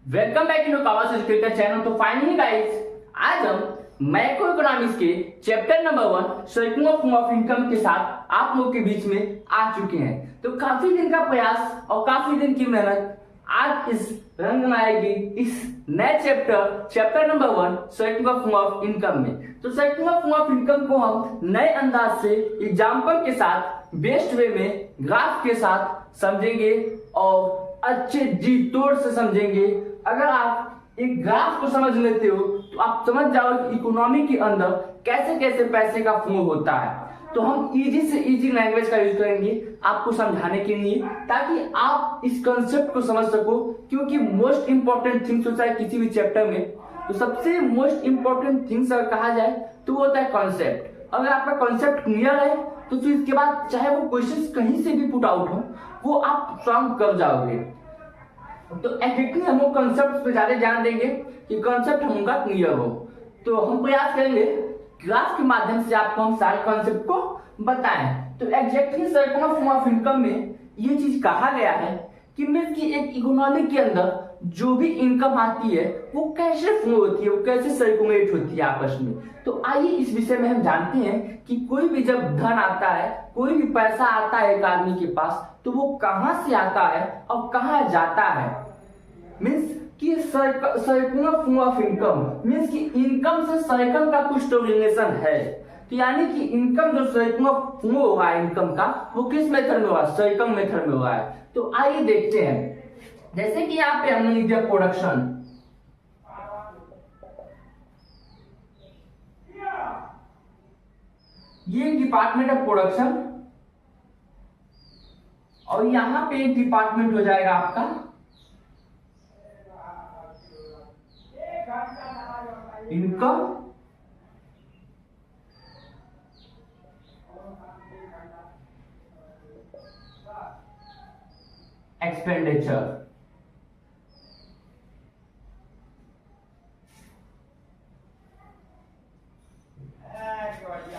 Welcome back in Kawas educator channel. तो finally guys, आज हम मैक्रो इकोनॉमिक्स के chapter number 1 circle of form of income के साथ आप लोग के बीच में आ चुके हैं। तो काफी दिन का प्रयास और काफी दिन की मेहनत आज इस रंग में आएगी इस नए chapter number 1 circle of form of income में। तो circle of form of income को हम नए अंदाज से एग्जाम्पल के साथ बेस्ट वे में ग्राफ के साथ समझेंगे और अच्छे जी तोड़ से समझेंगे। अगर आप एक ग्राफ को समझ लेते हो तो आप समझ जाओ कि इकोनॉमी के अंदर कैसे कैसे पैसे का फ्लो होता है। तो हम इजी से इजी लैंग्वेज का यूज करेंगे आपको समझाने के लिए, ताकि आप इस कंसेप्ट को समझ सको। क्योंकि मोस्ट इंपॉर्टेंट थिंग्स होता है किसी भी चैप्टर में, तो सबसे मोस्ट इंपॉर्टेंट थिंग्स अगर कहा जाए तो वो होता है कॉन्सेप्ट। अगर आपका कॉन्सेप्ट क्लियर है तो फिर इसके बाद चाहे वो क्वेश्चन कहीं से भी पुट आउट हो वो आप सॉल्व कर जाओगे। तो एग्जैक्टली हम लोग कॉन्सेप्ट पे ज्यादा ध्यान देंगे कि कॉन्सेप्ट हमका क्लियर हो। तो हम प्रयास करेंगे ग्राफ के माध्यम से आपको हम सारे कॉन्सेप्ट को बताएं। तो exactly circle of form of income में ये चीज कहा गया है कि मीन्स की एक इकोनॉमी के अंदर जो भी इनकम आती है वो कैसे फ्लो होती है, वो कैसे सर्कुलेट होती है आपस में। तो आइए इस विषय में हम जानते हैं कि कोई भी जब धन आता है, कोई भी पैसा आता है एक आदमी के पास, तो वो कहां से आता है और कहां जाता है। मीन्स कि circular flow of income means कि इनकम से सर्कल का कुछ तो रिलेशन है। तो यानी कि इनकम जो सर्कुलर फ्लो हुआ है इनकम का, वो किस मेथड में हुआ है? सर्कल मेथड में हुआ है। तो आइए देखते हैं। जैसे कि यहाँ पे हमने लिख दिया प्रोडक्शन, ये डिपार्टमेंट ऑफ प्रोडक्शन, और यहां पे एक डिपार्टमेंट हो जाएगा आपका इनकम एक्सपेंडिचर।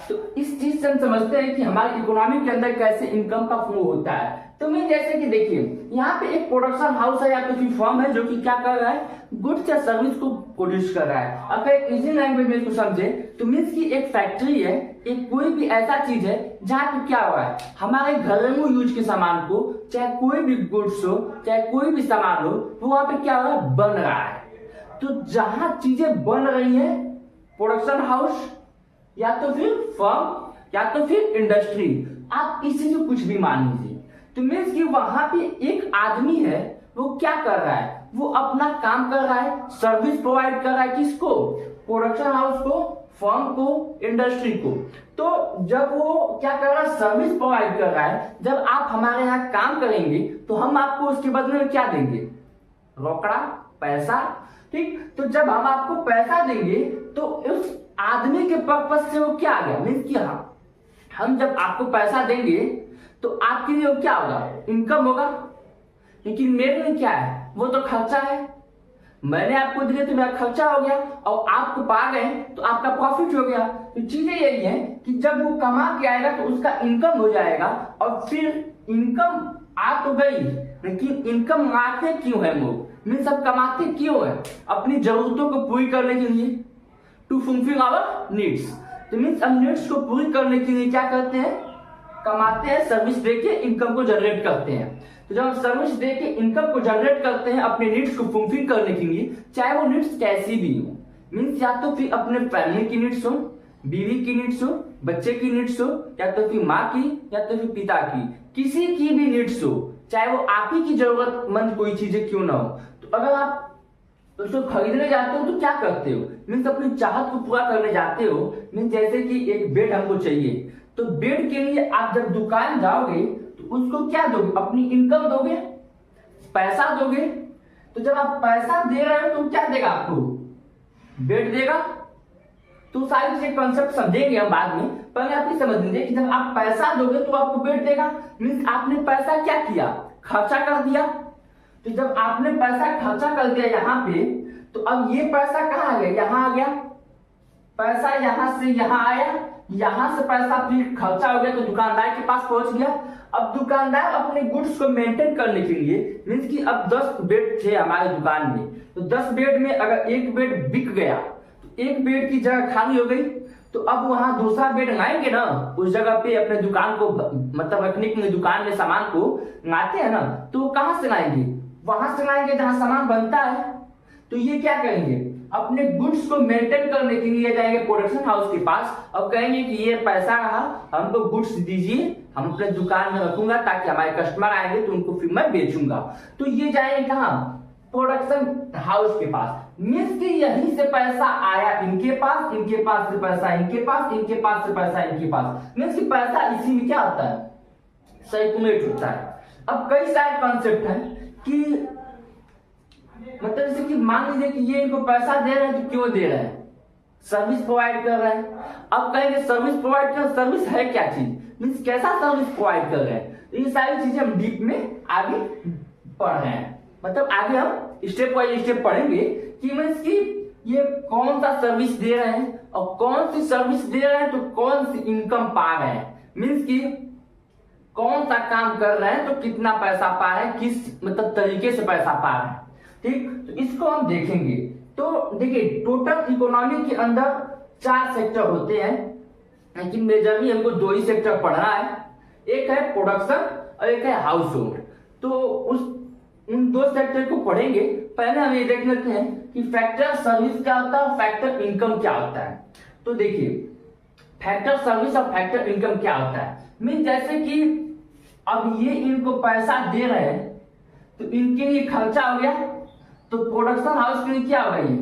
तो इस चीज से हम समझते हैं कि हमारी इकोनॉमी के अंदर कैसे इनकम का फ्लो होता है। तो मैं जैसे कि देखिए यहाँ पे एक प्रोडक्शन हाउस है या तो फिर फर्म है जो कि क्या कर रहा है, गुड्स या सर्विस को प्रोड्यूस कर रहा है। अगर एक इजी लैंग्वेज में इसको समझे तो मीन्स की एक फैक्ट्री है, एक कोई भी ऐसा चीज है जहाँ पे क्या हुआ है, हमारे घरेलू यूज के सामान को, चाहे कोई भी गुड्स हो चाहे कोई भी सामान हो, वो वहां पे क्या हो रहा है, बन रहा है। तो जहां चीजें बन रही है, प्रोडक्शन हाउस या तो फिर फर्म या तो फिर इंडस्ट्री, आप इसी से कुछ भी मान लीजिए। तो मीन्स कि वहां पे एक आदमी है, वो क्या कर रहा है, वो अपना काम कर रहा है, सर्विस प्रोवाइड कर रहा है। किसको? प्रोडक्शन हाउस को, फर्म को, इंडस्ट्री को। तो जब वो क्या कर रहा है, सर्विस प्रोवाइड कर रहा है। जब आप हमारे यहाँ काम करेंगे तो हम आपको उसके बदले में क्या देंगे? रोकड़ा, पैसा। ठीक, तो जब हम आपको पैसा देंगे तो उस आदमी के पर्पस से वो क्या आ गया, मीन्स कि हम जब आपको पैसा देंगे तो आपके लिए वो क्या होगा, इनकम होगा। लेकिन मेरे लिए क्या है, वो तो खर्चा है। मैंने आपको दिए तो मेरा खर्चा हो गया और आपको पा गए तो आपका प्रॉफिट हो गया। तो चीजें यही है कि जब वो कमा के आएगा तो उसका इनकम हो जाएगा। और फिर इनकम आ तो गई, लेकिन इनकम आते क्यों है लोग, मीन्स सब कमाते क्यों है? अपनी जरूरतों को पूरी करने के लिए, टू फुलफिल आवर नीड्स। तो मीन्स हम नीड्स को पूरी करने के लिए क्या करते हैं, कमाते हैं, सर्विस देके इनकम को जनरेट करते हैं। तो जब हम सर्विस देके इनकम को जनरेट करते हैं अपने नीड्स को फुलफिल करने के लिए, चाहे वो नीड्स कैसी भी हो, मीन्स या तो फिर अपने फैमिली की नीड्स हो, बीवी की नीड्स हो, बच्चे की नीड्स हो, या तो फिर माँ की या तो फिर पिता की, किसी की भी नीड्स हो, चाहे वो आप ही की जरूरतमंद कोई चीजें क्यों ना हो। तो अगर आप उसको खरीदने जाते हो तो क्या करते हो, मीन्स अपनी चाहत को पूरा करने जाते हो। मीन्स जैसे कि एक बेड हमको चाहिए, तो बेड के लिए आप जब दुकान जाओगे तो उसको क्या दोगे, अपनी इनकम दोगे, पैसा दोगे। तो जब आप पैसा दे रहे हो तो क्या देगा आपको, बेड देगा। तो सारी चीजें कॉन्सेप्ट समझेंगे हम बाद में, पहले आप ये समझ लीजिए कि जब आप पैसा दोगे तो आपको बेड देगा। मीन्स आपने पैसा क्या किया, खर्चा कर दिया। तो जब आपने पैसा खर्चा कर दिया यहाँ पे, तो अब ये पैसा कहाँ आ गया, यहाँ आ गया। पैसा यहाँ से यहाँ आया, यहाँ से पैसा फिर खर्चा हो गया तो दुकानदार के पास पहुंच गया। अब दुकानदार अपने गुड्स को मेंटेन करने के लिए, मीन्स कि अब 10 बेड थे हमारे दुकान में, तो 10 बेड में अगर एक बेड बिक गया तो एक बेड की जगह खाली हो गई, तो अब वहां दूसरा बेड लाएंगे ना उस जगह पे अपने दुकान को, मतलब रखने के लिए दुकान में सामान को लाते हैं ना, तो वो कहां से लाएंगे? वहां से लाएंगे जहां सामान बनता है। तो ये क्या करेंगे, अपने गुड्स को मेंटेन करने के लिए जाएंगे प्रोडक्शन हाउस के पास और कहेंगे कि ये पैसा रहा, हमको गुड्स दीजिए, हम अपने दुकान में रखूंगा ताकि हमारे कस्टमर आएंगे तो उनको फिर मैं बेचूंगा। तो ये जाएंगे कहाँ? प्रोडक्शन हाउस के पास। मीन्स कि यहीं से पैसा आया इनके पास, इनके पास से पैसा इनके पास, इनके पास से पैसा इनके पास। मीन्स कि पैसा इसी में क्या होता है, सर्कुलेट होता है। अब कई सारे कॉन्सेप्ट है कि मतलब जैसे कि मान लीजिए कि ये इनको पैसा दे रहे हैं तो क्यों दे रहे हैं, सर्विस प्रोवाइड कर रहे हैं। अब कहेंगे सर्विस प्रोवाइड कर, सर्विस है क्या चीज, मीन्स कैसा सर्विस प्रोवाइड कर रहे हैं। ये सारी चीजें हम डीप में आगे पढ़ रहे हैं, मतलब आगे हम स्टेप बाय स्टेप पढ़ेंगे कि मीन्स कि ये कौन सा सर्विस दे रहे हैं और कौन सी सर्विस दे रहे हैं तो कौन सी इनकम पा रहे हैं। मीन्स कि कौन सा काम कर रहे हैं तो कितना पैसा पा रहे हैं, किस मतलब तरीके से पैसा पा रहे हैं। ठीक, तो इसको हम देखेंगे। तो देखिए टोटल इकोनॉमी के अंदर 4 सेक्टर होते हैं, लेकिन मेजरली हमको 2 ही सेक्टर पढ़ना है, एक है प्रोडक्शन और एक है हाउस होल्ड। तो उन 2 सेक्टर को पढ़ेंगे। पहले हम ये देख लेते हैं कि फैक्टर सर्विस क्या होता है, फैक्टर इनकम क्या होता है। तो देखिए फैक्टर सर्विस और फैक्टर इनकम क्या होता है। मीन जैसे कि अब ये इनको पैसा दे रहे हैं तो इनके लिए खर्चा हो गया, तो प्रोडक्शन हाउस के लिए क्या होगा, ये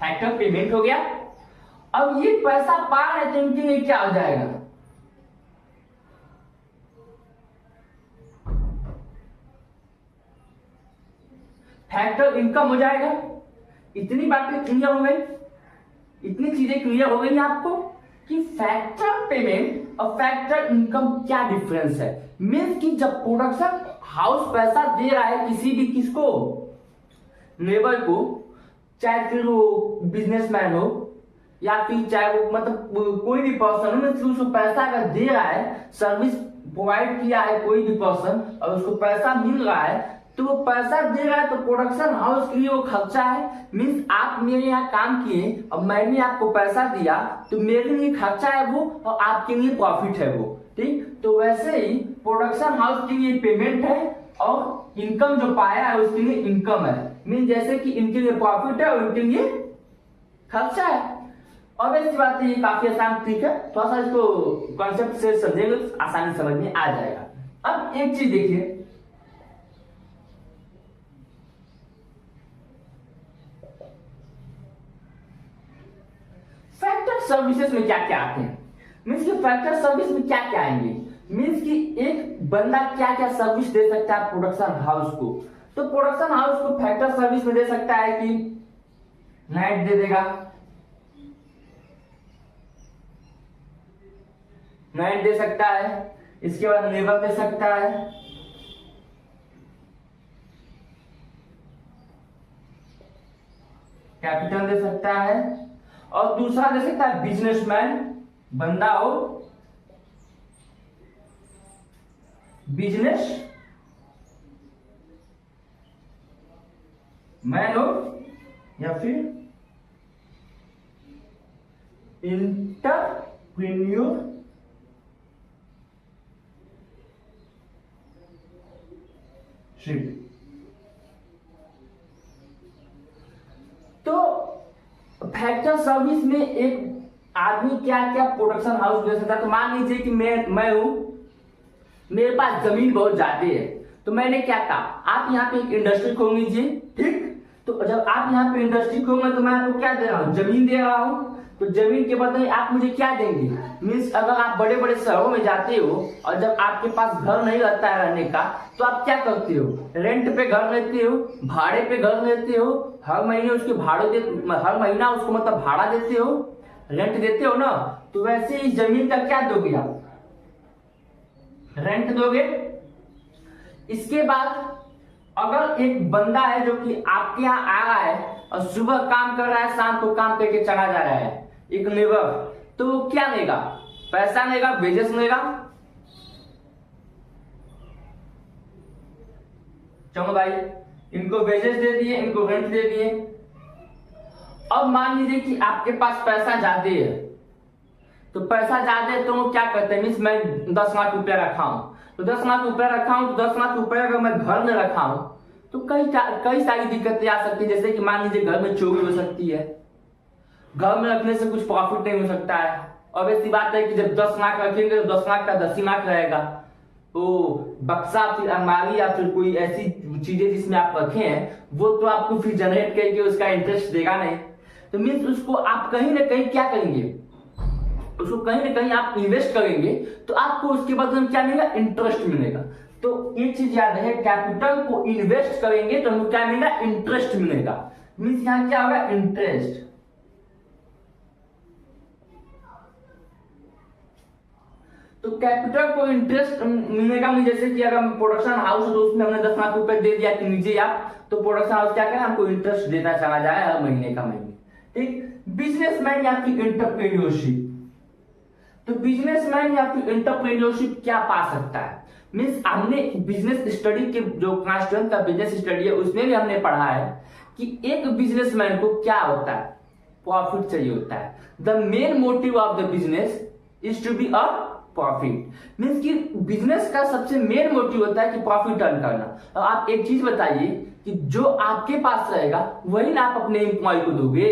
फैक्टर पेमेंट हो गया। अब ये पैसा पा रहे तो इनके लिए क्या हो जाएगा, फैक्टर इनकम हो जाएगा। इतनी बातें क्लियर हो गई, इतनी चीजें क्लियर हो गई आपको कि फैक्टर पेमेंट और फैक्टर इनकम क्या डिफरेंस है। मीन्स कि जब प्रोडक्शन हाउस पैसा दे रहा है किसी भी किसको, लेबर को, चाहे फिर वो बिजनेसमैन हो या फिर चाहे वो मतलब कोई भी पर्सन हो, तो उसको पैसा अगर दे रहा है, सर्विस प्रोवाइड किया है कोई भी पर्सन और उसको पैसा मिल रहा है, तो वो पैसा दे रहा है तो प्रोडक्शन हाउस के लिए वो खर्चा है। मीन्स आप मेरे यहाँ काम किए और मैंने आपको पैसा दिया तो मेरे लिए खर्चा है वो और आपके लिए प्रॉफिट है वो। ठीक, तो वैसे ही प्रोडक्शन हाउस के लिए पेमेंट है और इनकम जो पाया है उसके लिए इनकम है। मीन जैसे कि इनके लिए प्रॉफिट है और इनके लिए खर्चा है। और ऐसी बात है, ये काफी आसान ट्रिक है, थोड़ा सा इसको कॉन्सेप्ट से समझेंगे तो आसानी समझ में आ जाएगा। अब एक चीज देखिए, फैक्टर सर्विसेज में क्या क्या आते हैं। मीन्स कि फैक्टर सर्विस में क्या क्या आएंगे, मीन्स कि एक बंदा क्या क्या सर्विस दे सकता है प्रोडक्शन हाउस को। तो प्रोडक्शन हाउस को फैक्टर सर्विस में दे सकता है कि नाइट दे देगा, नाइट दे सकता है, इसके बाद लेबर दे सकता है, कैपिटल दे सकता है, और दूसरा दे सकता है बिजनेसमैन, बंदा हो, बिजनेस मैन हो, या फिर इंटरप्रेन्योर शिप। तो फैक्टर सर्विस में एक आदमी क्या क्या प्रोडक्शन हाउस दे सकता है। तो मान लीजिए कि मैं हूं, मेरे पास जमीन बहुत ज्यादा है, तो मैंने क्या कहा, आप यहाँ पे एक इंडस्ट्री खोल लीजिए। ठीक, तो जब आप यहाँ पे इंडस्ट्री खोलेंगे तो मैं आपको क्या दे रहा हूँ, जमीन दे रहा हूँ। तो जमीन के बदले आप मुझे क्या देंगे, मीन्स अगर आप बड़े बड़े शहरों में जाते हो और जब आपके पास घर नहीं रहता है रहने का, तो आप क्या करते हो, रेंट पे घर लेते हो, भाड़े पे घर लेते हो, हर महीने उसके हर महीना उसको मतलब भाड़ा देते हो, रेंट देते हो ना। तो वैसे इस जमीन का क्या दोगे आप, रेंट दोगे। इसके बाद अगर एक बंदा है जो कि आपके यहाँ आ रहा है और सुबह काम कर रहा है, शाम को काम करके चला जा रहा है, एक लेबर, तो वो क्या लेगा, पैसा लेगा, वेजेस लेगा। चलो भाई, इनको वेजेस दे दिए, इनको रेंट दे दिए। अब मान लीजिए कि आपके पास पैसा ज्यादा है, तो पैसा ज्यादा है तो क्या करते हैं, मीन्स मैं 10 लाख रुपया रखा हूं, तो 10 लाख रुपया रखा हूं, तो 10 लाख रुपया अगर मैं घर में रखा हूं तो कई सारी दिक्कतें आ सकती है। जैसे कि मान लीजिए घर में चोरी हो सकती है, घर में रखने से कुछ प्रॉफिट नहीं हो सकता है। और ऐसी बात है कि जब 10 लाख रखेंगे तो 10 लाख का 10 ही लाख रहेगा, तो बक्सा फिर अलमारी या फिर कोई ऐसी चीजें जिसमें आप रखे हैं वो तो आपको फिर जनरेट करके उसका इंटरेस्ट देगा नहीं। तो मीन्स उसको आप कहीं ना कहीं क्या करेंगे, उसको कहीं ना कहीं आप इन्वेस्ट करेंगे तो आपको उसके बदले में क्या मिलेगा, इंटरेस्ट मिलेगा। तो ये चीज याद है, कैपिटल को इन्वेस्ट करेंगे तो हमको क्या मिलेगा, इंटरेस्ट मिलेगा। मीन्स यहाँ क्या होगा, इंटरेस्ट। तो कैपिटल को इंटरेस्ट मिलेगा। जैसे कि अगर प्रोडक्शन हाउस तो उसमें हमने 10 लाख रुपए दे दिया कि नीचे आप, तो प्रोडक्शन हाउस क्या करे, हमको इंटरेस्ट देता चला जाए हर महीने का महीने। ठीक, बिजनेसमैन या फिर एंटरप्रेन्योरशिप, तो बिजनेसमैन या फिर एंटरप्रेन्योरशिप क्या पा सकता है, मीन्स हमने बिजनेस स्टडी के जो क्लास 12 का बिजनेस स्टडी है उसमें भी हमने पढ़ा है कि एक बिजनेसमैन को क्या होता है, प्रॉफिट चाहिए होता है। The main motive of the business is to be a profit. Means कि बिजनेस का सबसे मेन मोटिव होता है कि प्रॉफिट अर्न करना। अब आप एक चीज बताइए कि जो आपके पास रहेगा वही ना आप अपने एम्प्लॉय को दोगे।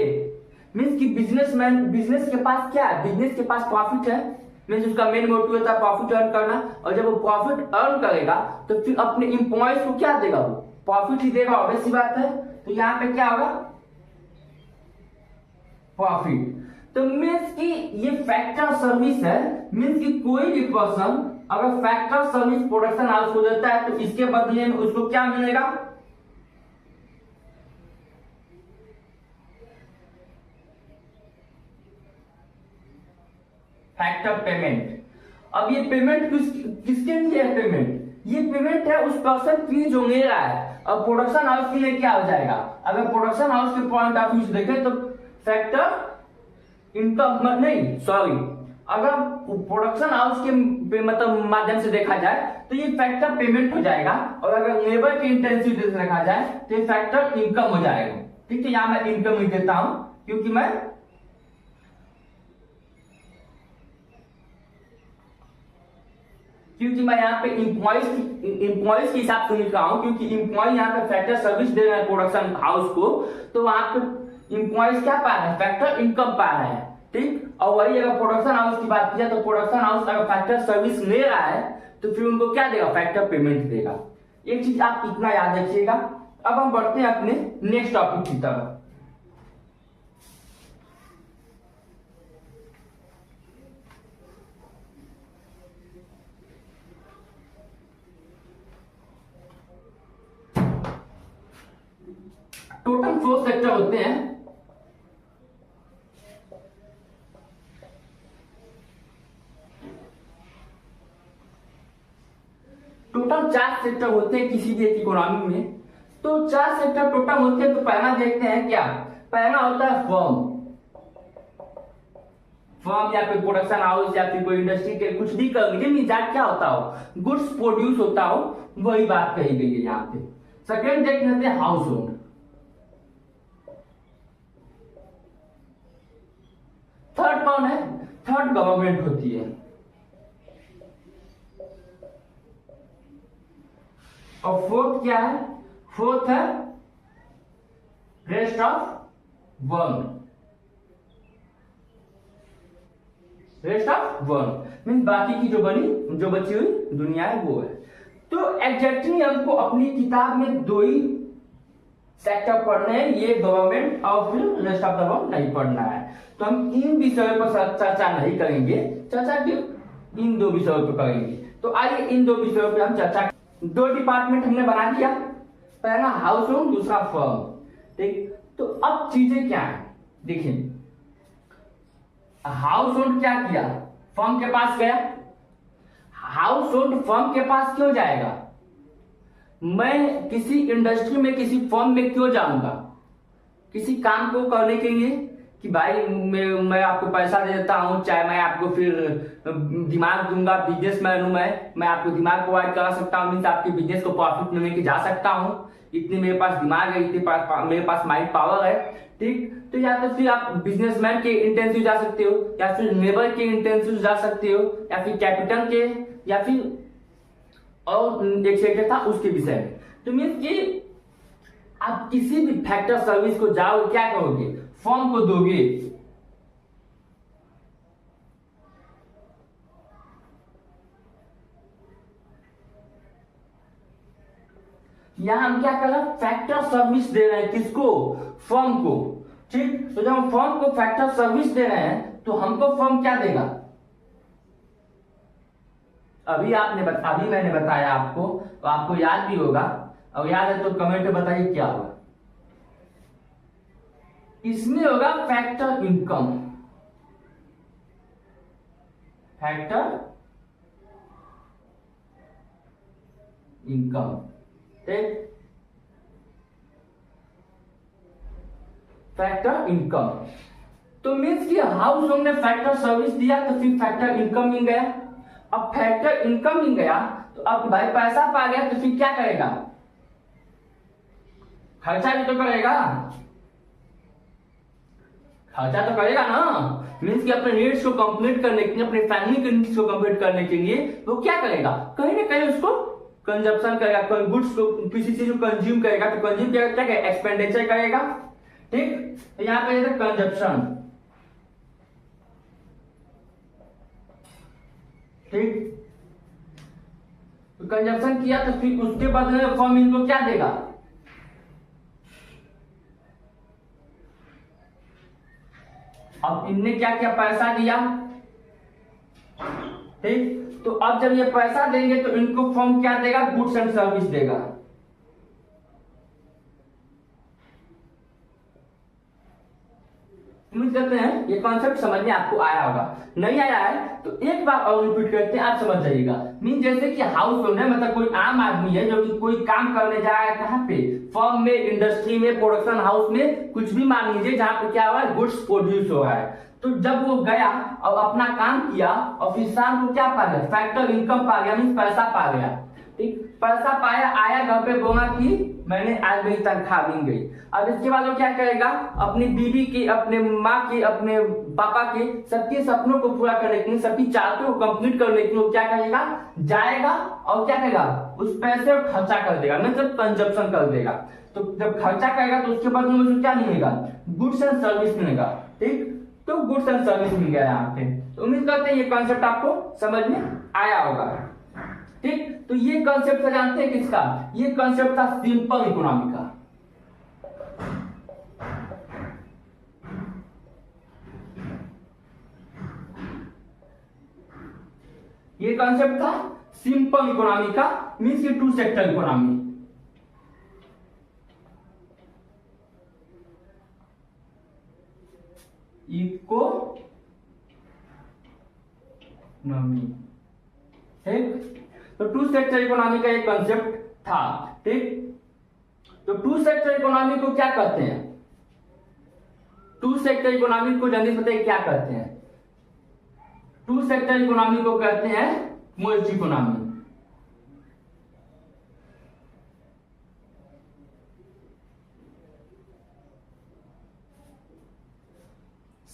मीन्स कि बिजनेसमैन, बिजनेस के पास क्या है, बिजनेस के पास प्रॉफिट है, मीन्स उसका मेन मोटिव होता है प्रॉफिट अर्न करना। और जब वो प्रॉफिट अर्न करेगा तो फिर अपने एम्प्लॉयज को क्या देगा, वो प्रॉफिट ही देगा, ऑब्वियस सी बात है। तो यहाँ पे क्या होगा, प्रॉफिट। तो मीन्स कि ये फैक्टर सर्विस है। मीन्स कि कोई भी पर्सन अगर फैक्टर सर्विस प्रोडक्शन हाउस को देता है तो इसके बदले में उसको क्या मिलेगा, फैक्टर पेमेंट। अब ये पेमेंट किसके लिए है, पेमेंट ये पेमेंट है उस पर्सन की जो ले रहा है। अब प्रोडक्शन हाउस के लिए क्या हो जाएगा, अगर प्रोडक्शन हाउस के पॉइंट ऑफ व्यू से देखें तो फैक्टर इनकम नहीं, सॉरी, अगर प्रोडक्शन हाउस के मतलब माध्यम से देखा जाए तो ये फैक्टर पेमेंट हो जाएगा। और अगर लेबर के इंटेंसिव से देखा जाए तो ये फैक्टर इनकम हो जाएगा। ठीक है, यहां मैं इनकम लिख देता हूं क्योंकि मैं यहाँ पे इंप्लॉइज के हिसाब से लिख रहा हूं, क्योंकि इंप्लॉय यहाँ पे फैक्टर सर्विस दे रहे हैं प्रोडक्शन हाउस को, तो वहां पे इंप्लॉइज क्या पा रहे हैं, फैक्टर इनकम पा रहे हैं। ठीक, और वही अगर प्रोडक्शन हाउस की बात किया तो प्रोडक्शन हाउस अगर फैक्टर सर्विस ले रहा है तो फिर उनको क्या देगा, फैक्टर पेमेंट देगा। एक चीज आप इतना याद रखिएगा। अब हम बढ़ते हैं अपने नेक्स्ट टॉपिक की तरफ। टोटल 4 सेक्टर होते हैं। टोटल 4 सेक्टर होते हैं किसी भी एक इकोनॉमी में। तो 4 सेक्टर टोटल होते हैं। तो पहला देखते हैं क्या, पहला होता है फर्म। फर्म या फिर प्रोडक्शन हाउस या फिर कोई इंडस्ट्री के कुछ भी कर लीजिए, क्या होता हो, गुड्स प्रोड्यूस होता हो, वही बात कही गई है यहाँ पे। सेकेंड देख लेते हैं हाउस होल्ड। थर्ड कौन है, थर्ड गवर्नमेंट होती है। और फोर्थ क्या है, फोर्थ है rest of world. Rest of world mean बाकी की जो बची हुई दुनिया है वो है। तो एग्जैक्टली हमको अपनी किताब में 2 ही सेक्टर पढ़ने हैं, ये गवर्नमेंट और फिर रेस्ट ऑफ द वर्ल्ड नहीं पढ़ना है। तो हम इन विषयों पर चर्चा नहीं करेंगे, चर्चा इन 2 विषयों पर करेंगे। तो आइए इन 2 विषयों पर हम चर्चा। 2 डिपार्टमेंट हमने बना दिया, पहला हाउस होल्ड, दूसरा फर्म। ठीक, तो अब चीजें क्या है देखिए, हाउस होल्ड क्या किया, फर्म के पास गया। हाउस होल्ड फर्म के पास क्यों जाएगा, मैं किसी इंडस्ट्री में किसी फर्म में क्यों जाऊंगा, किसी काम को करने के लिए, कि भाई मैं आपको पैसा दे देता हूँ, चाहे मैं आपको फिर दिमाग दूंगा, बिजनेसमैन हूँ मैं आपको दिमाग प्रोवाइड करा सकता हूँ, मीन्स आपके बिजनेस को प्रॉफिट में लेके जा सकता हूँ, इतनी मेरे पास दिमाग है, इतने पास मेरे पास माइंड पावर है। ठीक, तो या तो फिर आप बिजनेसमैन के इंटेंसिव जा सकते हो, या फिर लेबर के इंटेंसिव जा सकते हो, या फिर कैपिटल के, या फिर और एक सेक्टर था उसके विषय में। तो मीन्स कि आप किसी भी फैक्टर सर्विस को जाओ, क्या करोगे, फॉर्म को दोगे। यहां हम क्या कर रहे हैं, फैक्टर सर्विस दे रहे हैं, किसको, फॉर्म को। ठीक, तो जब हम फॉर्म को फैक्टर सर्विस दे रहे हैं तो हमको फॉर्म क्या देगा, अभी मैंने बताया आपको, तो आपको याद भी होगा, और याद है तो कमेंट में बताइए क्या होगा। इसमें होगा फैक्टर इनकम, फैक्टर इनकम। ठीक, फैक्टर इनकम। तो मीन्स कि हाउस होल्ड ने फैक्टर सर्विस दिया तो फिर फैक्टर इनकम मिल गया। अब फैक्टर इनकम मिल गया तो अब भाई पैसा पा गया तो फिर क्या करेगा, खर्चा भी तो करेगा, खर्चा तो करेगा ना। मीन्स कि अपने नीड्स को कंप्लीट करने के लिए, अपनी फैमिली के नीड्स को कंप्लीट करने के लिए वो क्या करेगा, कहीं ना कहीं उसको कंजप्शन करेगा, गुड्स को किसी चीज को कंज्यूम करेगा, तो कंज्यूम क्या करेगा, एक्सपेंडिचर करेगा। ठीक, तो यहां पे कंजप्शन। ठीक, तो कंजप्शन किया तो फिर उसके बदले में फर्म इनको क्या देगा, अब इनने क्या किया, पैसा दिया। ठीक, तो अब जब ये पैसा देंगे तो इनको फर्म क्या देगा, गुड्स एंड सर्विस देगा। उम्मीद करते हैं ये कॉन्सेप्ट समझ में आपको आया होगा। नहीं आया है तो एक बार और रिपीट करते हैं, आप समझ जाइएगा। मीन जैसे कि हाउस होल्डर मतलब कोई आम आदमी है जो कि कोई काम करने जा रहा है, कहाँ पे, फर्म में, इंडस्ट्री में, प्रोडक्शन हाउस में, कुछ भी मान लीजिए जहां पे क्या हुआ है, गुड्स प्रोड्यूस हो रहा है। तो जब वो गया और अपना काम किया और फिर शाम को क्या पा गया, फैक्टर इनकम पा गया, मीन पैसा पा गया। ठीक, पैसा पाया, आया घर पे, बोला कि मैंने आज मेरी तनख्वाह मिल गई। अब इसके बाद वो क्या करेगा, अपनी बीवी की, अपने माँ की, अपने पापा के, सबके सपनों को पूरा करने के लिए, सबकी चाहतों को कंप्लीट करने के लिए क्या करेगा, जाएगा और क्या करेगा, उस पैसे को खर्चा कर देगा, मतलब कंजप्शन कर देगा। तो जब खर्चा करेगा तो उसके बाद में मुझे क्या मिलेगा, गुड्स एंड सर्विस मिलेगा। ठीक, तो गुड्स एंड सर्विस मिल गया यहाँ पे। तो उम्मीद करते हैं ये कॉन्सेप्ट आपको समझ में आया होगा। ठीक, तो ये कॉन्सेप्ट जानते हैं किसका, ये कॉन्सेप्ट था सिंपल इकोनॉमी का। ये कॉन्सेप्ट था सिंपल इकोनॉमी का, means two sector economy. Economy, ठीक, तो टू सेक्टर इकोनॉमी का एक कॉन्सेप्ट था। ठीक, तो टू सेक्टर इकोनॉमी को क्या कहते हैं, टू सेक्टर इकोनॉमी को जल्दी बताइए क्या कहते हैं, टू सेक्टर इकोनॉमी को कहते हैं मर्ज इकोनॉमी।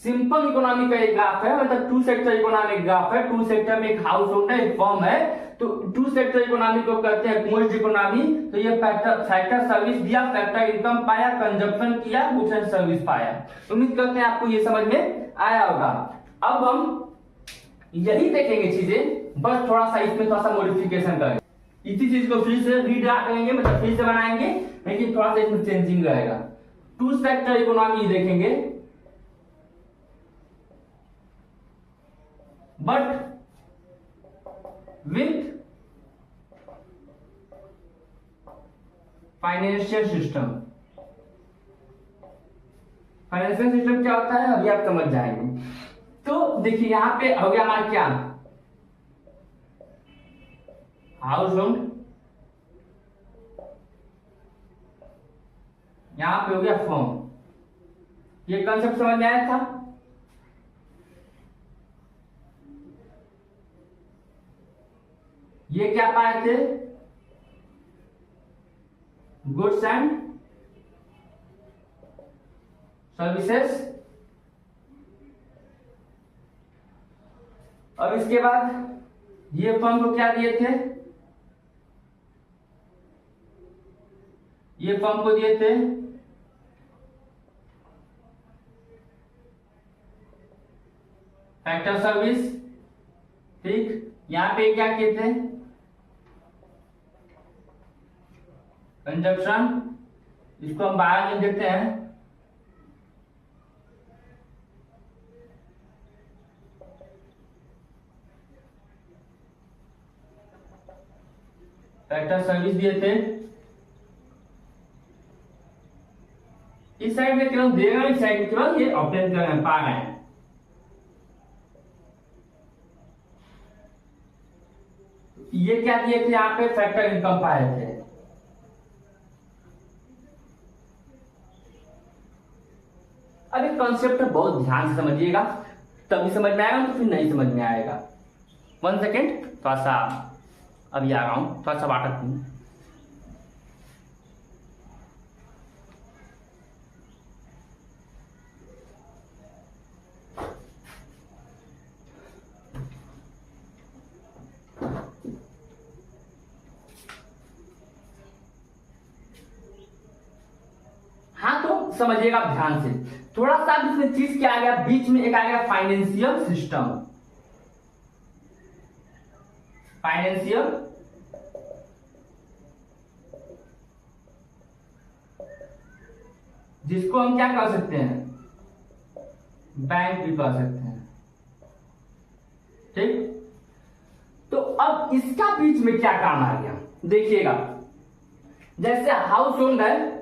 सिंपल इकोनॉमी का एक ग्राफ है, मतलब टू सेक्टर इकोनॉमिक ग्राफ है। टू सेक्टर में एक हाउस होल्ड है, एक फर्म है, तो टू सेक्टर इकोनॉमी को कहते हैं मर्ज इकोनॉमी। तो ये फैक्टर सर्विस दिया, फैक्टर इनकम पाया, कंजप्शन किया, गुड्स एंड सर्विस पाया। उम्मीद करते हैं आपको ये समझ में आया होगा। अब हम यही देखेंगे चीजें, बस थोड़ा सा इसमें थोड़ा सा मॉडिफिकेशन करेंगे, इसी चीज को फिर से रीड्रा करेंगे, मतलब फिर से बनाएंगे, लेकिन थोड़ा सा इसमें चेंजिंग रहेगा। टू सेक्टर इकोनॉमी देखेंगे, but with financial system. Financial system क्या होता है अभी आप समझ जाएंगे। तो देखिए यहां पे हो गया हमारा क्या, हाउस होल्ड, यहां पे हो गया फर्म। ये कंसेप्ट समझ में आया था? ये क्या पाए थे? Goods and services. अब इसके बाद ये फर्म को क्या दिए थे? ये फर्म को दिए थे फैक्टर सर्विस। ठीक, यहां पे क्या किए थे? कंजप्शन, इसको हम बाहर लिख देते हैं। फैक्टर सर्विस दिए थे। इस साइड में केवल देगा, इस साइड में केवल ये ऑपरेट कर पा रहे हैं। ये क्या दिए थे? यहाँ पे फैक्टर इनकम पाए थे। अब एक कॉन्सेप्ट बहुत ध्यान से समझिएगा, तभी समझ में आएगा, तो फिर नहीं समझ में आएगा। 1 सेकेंड, थोड़ा सा अभी आ रहा हूं, थोड़ा सा वाटर पी। हाँ, तो समझिएगा ध्यान से थोड़ा सा। इसमें चीज क्या आ गया? बीच में एक आ गया फाइनेंशियल सिस्टम। फाइनेंशियल जिसको हम क्या कर सकते हैं? बैंक भी कर सकते हैं। ठीक, तो अब इसका बीच में क्या काम आ गया देखिएगा। जैसे हाउस होल्ड है,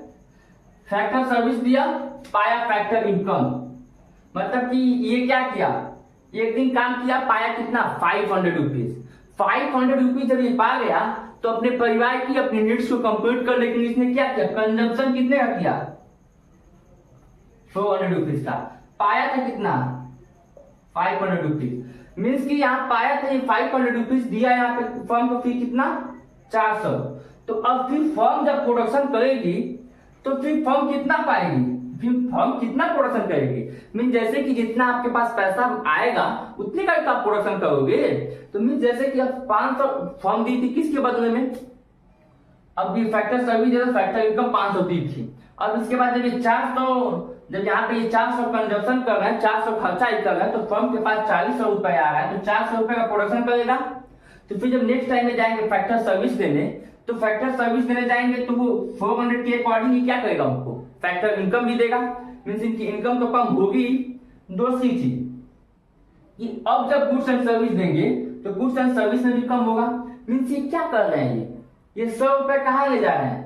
फैक्टर सर्विस दिया, पाया फैक्टर इनकम। मतलब कि ये क्या किया? एक दिन काम किया, पाया कितना? 500 रुपीज। 500 रुपीज जब ये पा गया तो अपने परिवार की अपनी नीड्स को कंप्लीट करने के लिए इसने क्या किया? कंजम्पशन कितने का किया? 400 रुपीज का। पाया था कितना? 500 रुपीज। मीन्स कि यहाँ पाया था ये 500 रुपीज, दिया यहाँ पे फर्म को फी कितना? 400। तो अब फिर फर्म जब प्रोडक्शन करेगी तो फिर फर्म कितना पाएगी? फिर फर्म कितना प्रोडक्शन करेगी? मीन जैसे कि जितना आपके पास पैसा आएगा उतने का आप प्रोडक्शन करोगे। तो मीन जैसे कि अब 500 फर्म दी थी, किसके बदले में? अब ये फैक्टर सर्विस जैसे फैक्टर इनकम 500 दी थी। अब इसके बाद जब ये 400, जब यहाँ पे ये 400 कंजप्शन कर रहे हैं, 400 खर्चा ही कर रहे हैं, तो फर्म के पास 400 रुपए आ रहा है, तो 400 रुपए का प्रोडक्शन करेगा। तो फिर जब नेक्स्ट टाइम में जाएंगे फैक्टर सर्विस देने, तो फैक्टर सर्विस देने जाएंगे तो वो 400 के अकॉर्डिंग ही क्या करेगा? उनको फैक्टर इनकम भी देगा। मीन्स इनकी इनकम तो कम होगी। दूसरी चीज कि अब जब गुड्स एंड सर्विस देंगे तो गुड्स एंड सर्विस में भी कम होगा। मीन्स ये क्या कर रहे हैं? ये 100 रुपए कहाँ ले जा रहे हैं?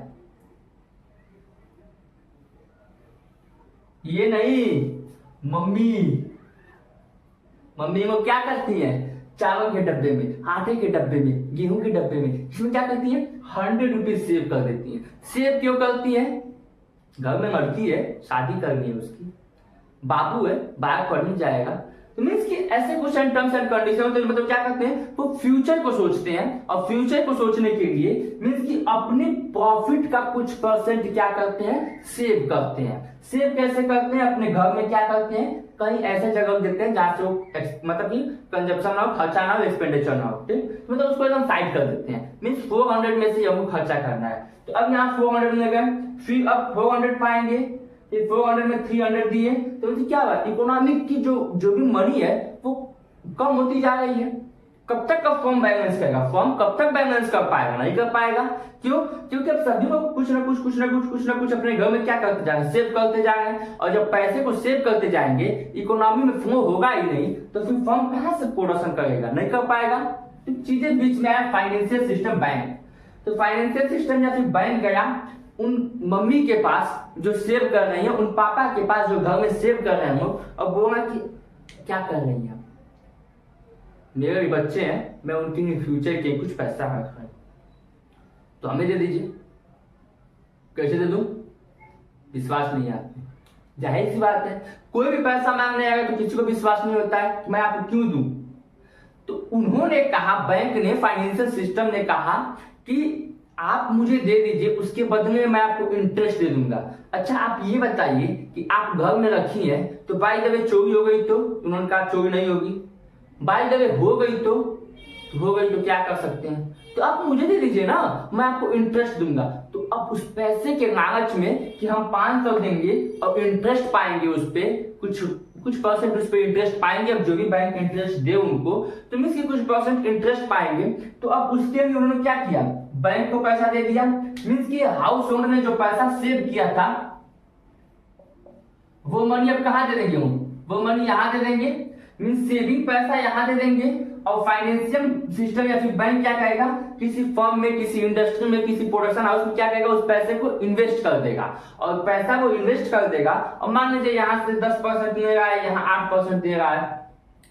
ये नहीं, मम्मी वो क्या करती है? चावल के डब्बे में, आटे के डब्बे में, गेहूं के डब्बे में, इसमें क्या करती है? 100 रुपीज सेव कर देती है। सेव क्यों करती है? घर में लड़की है, शादी करनी है उसकी, बाबू है, बाहर पढ़ने जाएगा। तो मीन्स कि ऐसे कुछ टर्म्स एंड कंडीशन होते हैं। मतलब क्या करते हैं? वो फ्यूचर को सोचते हैं, और फ्यूचर को सोचने के लिए मीन्स कि अपने प्रॉफिट का कुछ परसेंट क्या करते हैं? सेव करते हैं। सेव कैसे करते हैं? अपने घर में क्या करते हैं? कहीं ऐसे जगह देते हैं जहां से वो मतलब कि कंजप्शन ना हो, खर्चा ना हो, एक्सपेंडिचर ना हो। ठीक, मतलब उसको एकदम साइड कर देते हैं। मीन्स 400 में से हमको खर्चा करना है। तो अब यहाँ 400 मिल गए, फिर अब 400 पाएंगे, फिर 400 में 300 दिए, तो क्या हुआ? इकोनॉमिक की जो भी मनी है वो कम होती जा रही है। कब तक का फर्म बैलेंस करेगा? फर्म कब तक बैलेंस कर पाएगा? नहीं कर पाएगा। क्यों? क्योंकि अब सभी लोग कुछ ना कुछ अपने घर में क्या करते जा रहे हैं? सेव करते जा रहे हैं। और जब पैसे को सेव करते जाएंगे, इकोनॉमी में फ्लो होगा ही नहीं, तो फिर फर्म कहां से प्रोडक्शन करेगा? नहीं कर पाएगा। तो चीजें बीच में आया फाइनेंशियल सिस्टम, बैंक। तो फाइनेंशियल सिस्टम या फिर बैंक गया उन मम्मी के पास जो सेव कर रही है, उन पापा के पास जो घर में सेव कर रहे हैं, और बोला कि क्या कर रही है? मेरे भी बच्चे हैं, मैं उनके लिए फ्यूचर के कुछ पैसा रखा है, तो हमें दे दीजिए। कैसे दे दूं? विश्वास नहीं है आप में, जाहिर सी बात है, कोई भी पैसा मांगने आएगा तो किसी को विश्वास नहीं होता है कि मैं आपको क्यों दूं। तो उन्होंने कहा, बैंक ने, फाइनेंशियल सिस्टम ने कहा कि आप मुझे दे दीजिए, उसके बदले में मैं आपको इंटरेस्ट दे दूंगा। अच्छा आप ये बताइए कि आप घर में रखी है तो बाय द वे चोरी हो गई तो उन्होंने कहा चोरी नहीं होगी, बाय द वे हो गई तो हो गई तो क्या कर सकते हैं, तो आप मुझे दे दीजिए ना, मैं आपको इंटरेस्ट दूंगा। तो अब उस पैसे के लालच में कि हम 500 देंगे और इंटरेस्ट पाएंगे उस पे, कुछ परसेंट उस पे इंटरेस्ट पाएंगे, अब जो भी बैंक इंटरेस्ट दे उनको, तो मीन्स की कुछ परसेंट इंटरेस्ट पाएंगे। तो अब उसके लिए उन्होंने क्या किया, बैंक को पैसा दे दिया। मीन्स की हाउस ओनर ने जो पैसा सेव किया था वो मनी अब कहां दे देंगे, वो मनी यहां दे देंगे, मीन्स सेविंग पैसा यहां दे देंगे। और फाइनेंशियल सिस्टम या फिर बैंक क्या करेगा, किसी फर्म में, किसी इंडस्ट्री में, किसी प्रोडक्शन हाउस में क्या करेगा, उस पैसे को इन्वेस्ट कर देगा। और पैसा वो इन्वेस्ट कर देगा और मान लीजिए यहां से 10% दे रहा है, यहाँ 8% दे रहा है,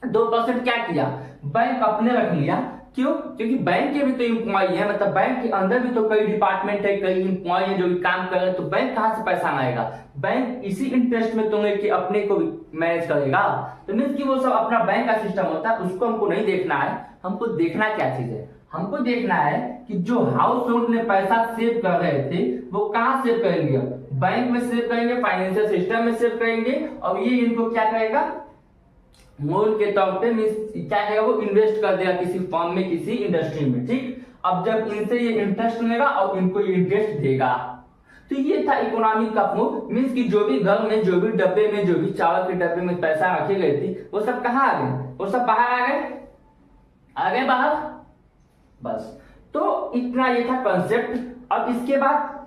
2% क्या किया, बैंक अपने रख लिया। क्यों, क्योंकि बैंक के भी तो एम्प्लॉय है, मतलब बैंक के अंदर भी तो कई डिपार्टमेंट है, कई एम्प्लॉय है जो भी काम कर रहे हैं, तो बैंक कहां से पैसा आएगा, बैंक इसी इंटरेस्ट में तुम्हें कि अपने को मैनेज करेगा। तो मीन्स कि वो सब अपना बैंक का सिस्टम होता है, उसको हमको नहीं देखना है। हमको देखना क्या चीज है, हमको देखना है कि जो हाउस होल्ड ने पैसा सेव कर रहे थे वो कहां सेव करेंगे, बैंक में सेव करेंगे, फाइनेंशियल सिस्टम में सेव करेंगे, और ये इनको क्या करेगा, मोल के तौर पे क्या करेगा, वो इन्वेस्ट कर देगा किसी फर्म में, किसी इंडस्ट्री में। ठीक, अब जब इनसे ये इंटरेस्ट मिलेगा और इनको ये इंटरेस्ट देगा। तो ये था इकोनॉमिक का मूव। मीन्स कि जो भी घर में, जो भी डब्बे में, जो भी चावल के डब्बे में पैसा रखे गए थी वो सब कहाँ आ गए, वो सब बाहर आ गए बाहर। बस, तो इतना ये था कंसेप्ट। अब इसके बाद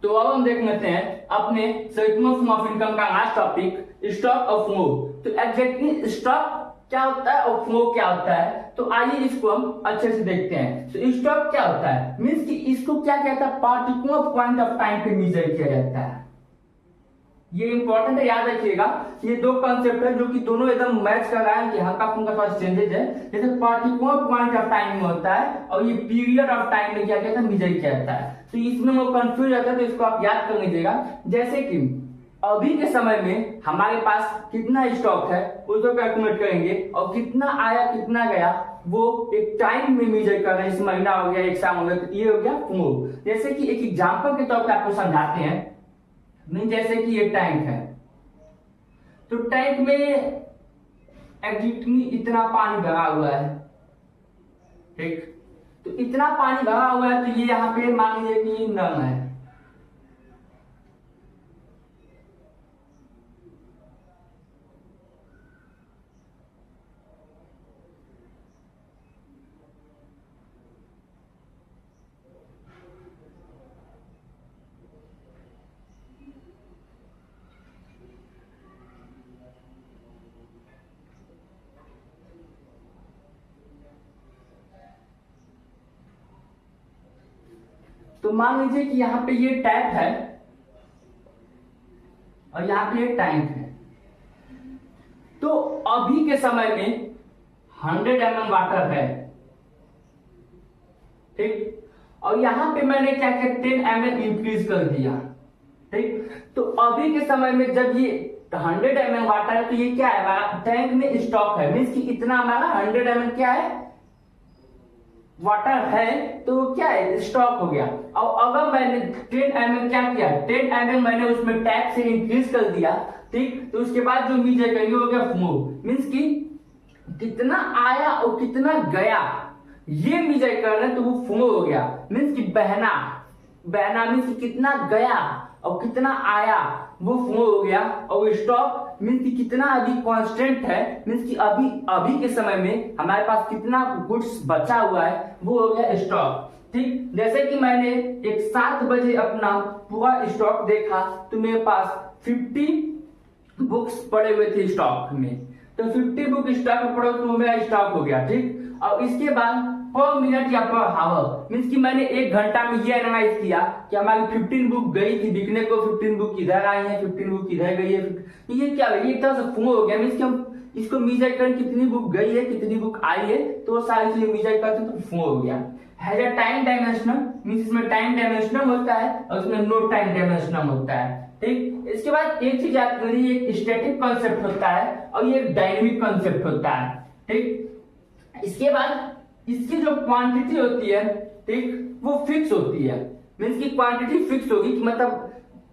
तो अब हम देख लेते हैं अपने स्टेटमेंट ऑफ इनकम का लास्ट टॉपिक, स्टॉक और फ्लो। तो एग्जैक्टली स्टॉक क्या होता है और फ्लो क्या होता है, तो आइए इसको हम अच्छे से देखते हैं। तो स्टॉक क्या होता है, मीन्स कि इसको क्या कहता है, पार्टिकुलर पॉइंट ऑफ टाइम पे मेजर किया जाता है। ये इंपॉर्टेंट है, याद रखिएगा। ये दो कॉन्सेप्ट है जो कि दोनों एकदम मैच कर रहा है, कि हल्का फुल्का थोड़ा चेंजेस है। जैसे पार्टिकुलर पॉइंट ऑफ टाइम में होता है और ये पीरियड ऑफ टाइम में क्या कहता है, मेजर किया जाता है। तो इसमें वो कंफ्यूज जाता है, तो इसको आप याद कर लीजिएगा। जैसे कि अभी के समय में हमारे पास कितना स्टॉक है उसको कैलकुलेट करेंगे, और कितना आया कितना गया वो एक टाइम में मेजर कर रहे हैं। इस महीना हो गया, एक साल हो गया, तो ये हो गया फ्लो। जैसे कि एक एग्जाम्पल के तौर पर आपको समझाते हैं। जैसे कि ये टैंक है, तो टैंक में एग्जैक्टली इतना पानी भरा हुआ है। ठीक, तो इतना पानी भरा हुआ है, तो ये यहाँ पे मान लीजिए कि नल है। तो मान लीजिए कि यहाँ पे ये टैप है और यहाँ पे ये टैंक है। तो अभी के समय में 100 ml वाटर है। ठीक, और यहाँ पे मैंने क्या किया, 10 ml इंक्रीज कर दिया। ठीक, तो अभी के समय में जब ये 100 ml वाटर है, तो ये क्या है, हमारा टैंक में स्टॉक है। मीन्स कि इतना हमारा 100 ml क्या है, वाटर है, तो क्या है, स्टॉक हो गया। और अगर मैंने 10 ml क्या किया, 10 ml मैंने उसमें टैप से इंक्रीज कर दिया। ठीक, तो उसके बाद जो मेजर करेंगे हो गया फ्लो। मीन्स कि कितना आया और कितना गया ये मेजर कर रहे हैं, तो वो फ्लो हो गया। मीन्स कि बहना मीन्स कि कितना गया और कितना आया वो फ्लो हो गया। और स्टॉक मीन्स कि कितना अभी कांस्टेंट है, मीन्स कि अभी के समय में हमारे पास कितना गुड्स बचा हुआ है वो हो गया स्टॉक। ठीक, जैसे कि मैंने एक 7 बजे अपना पूरा स्टॉक देखा, तो मेरे पास 50 बुक्स पड़े हुए थे स्टॉक में। तो 50 बुक स्टॉक में पड़े तो मेरा स्टॉक हो गया। ठीक, और इसके बाद पर मिनट या पर हावर, मीन्स कि मैंने 1 घंटा में ये एनालाइज किया कि हमारी 15 बुक गई थी बिकने को, 15 बुक इधर आई है, 15 बुक इधर गई है। तो ये क्या है, ये एक तरह से फ्लो हो गया। मीन्स कि हम इसको मेजर करें कितनी बुक गई है, कितनी बुक आई है, तो वो सारी चीजें मेजर करते हैं, तो फ्लो हो गया। Has a time dimensional means इसमें टाइम डायमेंशनल होता है और इसमें नो टाइम डायमेंशनल होता है। ठीक, इसके बाद एक चीज याद करिए, एक स्टैटिक कॉन्सेप्ट होता है और ये एक डायनेमिक कॉन्सेप्ट होता है। ठीक, इसके बाद इसकी जो क्वांटिटी होती है, ठीक, वो फिक्स होती है। मींस की क्वांटिटी फिक्स होगी कि मतलब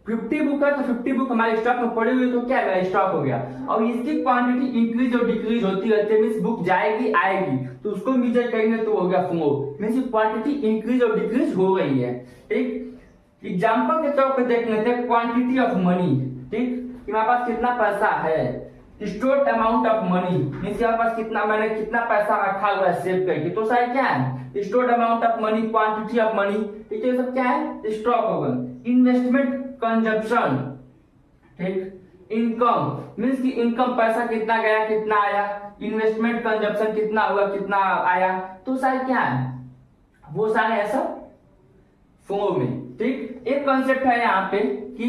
50 बुक है तो 50 बुक हमारे स्टॉक में पड़ी हुई तो क्या है, स्टॉक हो गया। और इसकी क्वांटिटी इंक्रीज और डिक्रीज होती रहती है, मींस बुक जाएगी आएगी तो उसको मेजर करेंगे तो हो गया फ्लो। मींस क्वांटिटी इंक्रीज और डिक्रीज हो रही है। ठीक, एग्जांपल के तौर पे देख लेते हैं क्वांटिटी ऑफ मनी। ठीक, कि हमारे पास कितना पैसा है, stored amount of money means हमारे पास कितना, मैंने कितना पैसा रखा हुआ है सेव करके, तो सारे क्या है, stored amount of money, quantity of money. ठीक है, सब क्या है, स्टॉक होगा। इन्वेस्टमेंट कंजप्शन, ठीक, इनकम मींस की इनकम पैसा कितना गया कितना आया, इन्वेस्टमेंट कंजप्शन कितना हुआ कितना आया, तो सारे क्या है, वो सारे ऐसा फ्लो में। ठीक, एक कॉन्सेप्ट है यहाँ पे कि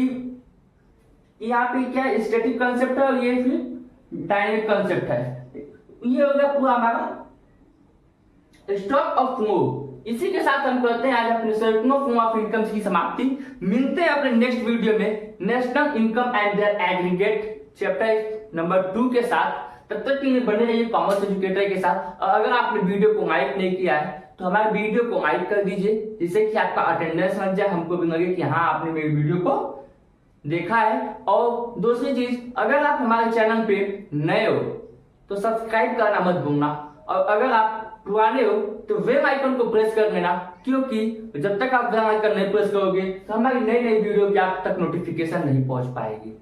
यहाँ पे क्या स्टैटिक कॉन्सेप्ट है और ये फिर डायनेमिक कॉन्सेप्ट है। ये हो गया पूरा हमारा स्टॉक ऑफ फ्लो। इसी के साथ हम करते हैं आज अपने सर्कुलर फॉर्म ऑफ इनकम की समाप्ति। मिलते हैं अपने नेक्स्ट वीडियो में national income and their aggregate chapter number 2 के साथ। तब तक के लिए बने रहिए कॉमर्स एजुकेटर के साथ। और अगर आपने वीडियो को लाइक नहीं किया है तो हमारे वीडियो को लाइक कर दीजिए, जिससे कि आपका अटेंडेंस बन जाए, हमको भी लगे कि हाँ आपने मेरी वीडियो को देखा है। और दूसरी चीज, अगर आप हमारे चैनल पे नए हो तो सब्सक्राइब करना मत भूलना, और अगर आप पुराने हो तो बेल आइकन को प्रेस कर लेना, क्योंकि जब तक आप बेल आइकन नहीं प्रेस करोगे तो हमारी नई नई वीडियो की आप तक नोटिफिकेशन नहीं पहुंच पाएगी।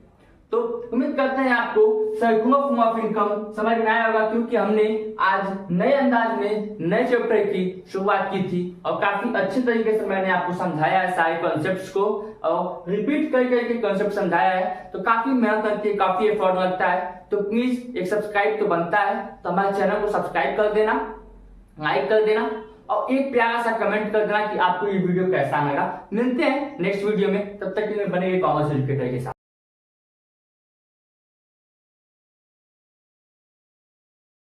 तो उम्मीद करते हैं आपको सर्कुलर फॉर्म ऑफ इनकम समझ में आया होगा, क्योंकि हमने आज नए अंदाज में नए चैप्टर की शुरुआत की थी और काफी अच्छे तरीके से मैंने आपको समझाया है सारे कॉन्सेप्ट्स को, और रिपीट कर करके कॉन्सेप्ट समझाया है। तो काफी मेहनत लगती है, काफी एफर्ट लगता है, तो प्लीज एक सब्सक्राइब तो बनता है, तो हमारे चैनल को सब्सक्राइब कर देना, लाइक कर देना और एक प्यारा सा कमेंट कर देना कि आपको ये वीडियो कैसा लगा। मिलते हैं नेक्स्ट वीडियो में, तब तक के लिए बने रहिए कॉमर्स एजुकेटर के साथ।